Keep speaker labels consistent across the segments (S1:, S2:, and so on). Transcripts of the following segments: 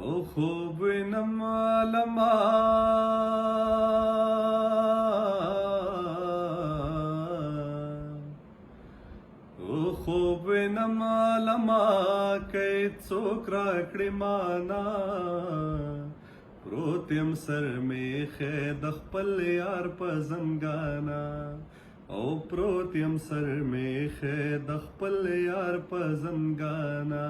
S1: او خوب وینم عالما او خوب وینم عالما کای څوک راکړي مانا پروت یم سر میخه د خپل یار په زنګانا او پروت یم سر میخه د خپل یار په زنګانا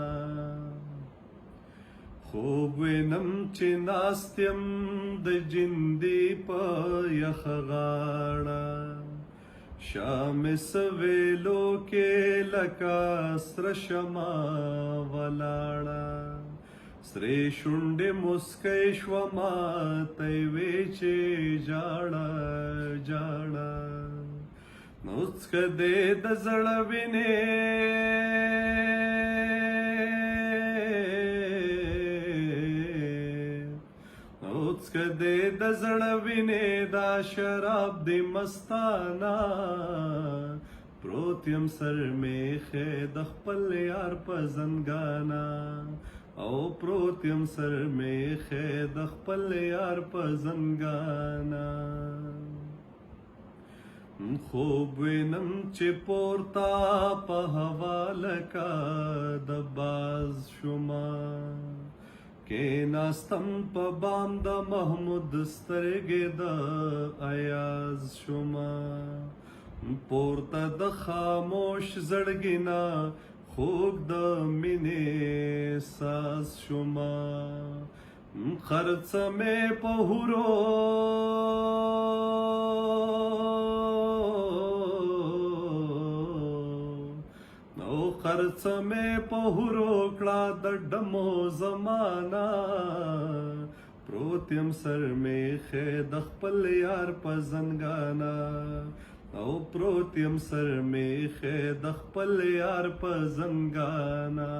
S1: خوب وینم چې ناست یم د جندې په یخ غاړه شام سویلو کې لکه سره شمع ولاړه سرې شونډې مسکی شومه ته یې وې چې ژاړه ژاړه نو څکه دې د زړه وینې څکه دې د زړه وینې دا شراب دې مستانه پروت یم سر میخه د خپل یار په زنګانا او پروت یم سر میخه د خپل یار په زنګانا خوب وینم چې پورتا په هوا لکه د باز شوما کیناستم په بام د محمود سترګې د ایاز شوما پورته د خاموش زړګینا خوږ د مینې ساز شوما خرڅ مې په هورو خرڅ مې په هورو کړه د ډمو زمانہ پروت یم سر میخه د خپل یار په زنګانا او پروت یم سر میخه د خپل یار په زنګانا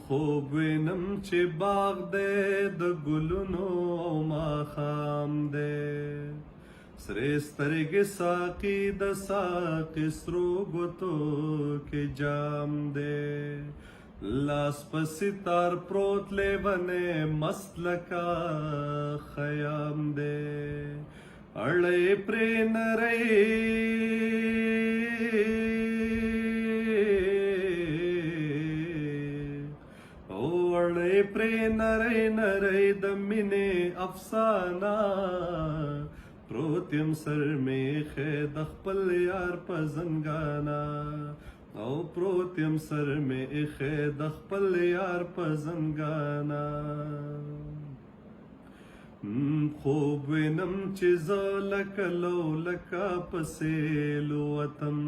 S1: خوب وینم چې باغ دې د ګلونو او ماښام دې سرې سترګې ساقي د ساقي سرو ګوتو کې جام دې لاس په ستار پروت لیونې مست لکه خیام دې اړې پرې نرۍ او اړې پرې نرۍ نرۍ د مینې افسانه پروت یم سر میخه د خپل یار په زنګانا او پروت یم سر میخه د خپل یار په زنګانا خوب وینم چې زه لکه لو لکه په سیلو وتم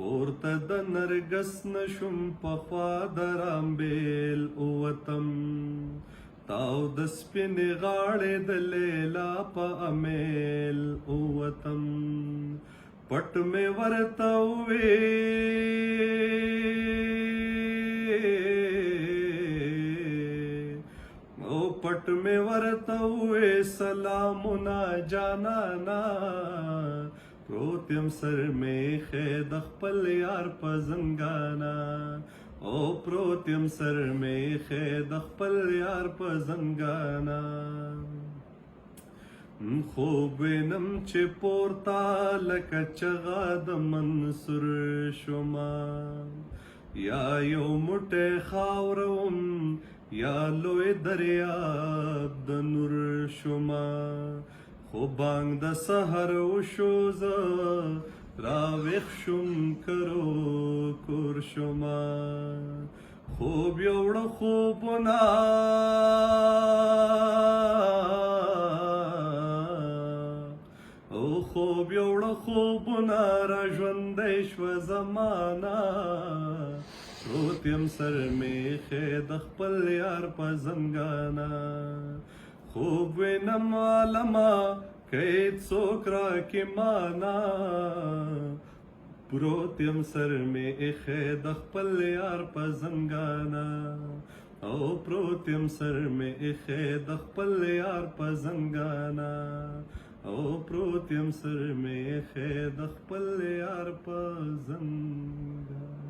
S1: پورته د نرګس نشم پخوا د رامبیل وتم تاو د سپینې غاړې د لیلا په امیل ووتم پټ مې ورته ووې او پټ مې ورته ووې سلامونه جانانا پروت یم سر میخه د خپل یار په زنګانا او پروت یم سر میخه د خپل یار په زنګانا خوب وینم چې پورتا لکه چغه د منصور شوما یا یو موټی خاورم یا لوی دریاب د نور شوما خو بانګ د سحر وشو زه راویښ شوم کرو کور شوما خوب یوړه خوبونه او خوب یوړه خوبونه را ژوندی شوه زمانه پروت یم سر میخه د خپل یار په زنګانا خوب وینم عالمه کای څوک راکې مانا پروت یم سر میخه د خپل یار په زنګانا او پروت یم سر میخه د خپل یار په زنګانا او پروت یم سر میخه د خپل یار په زنګانا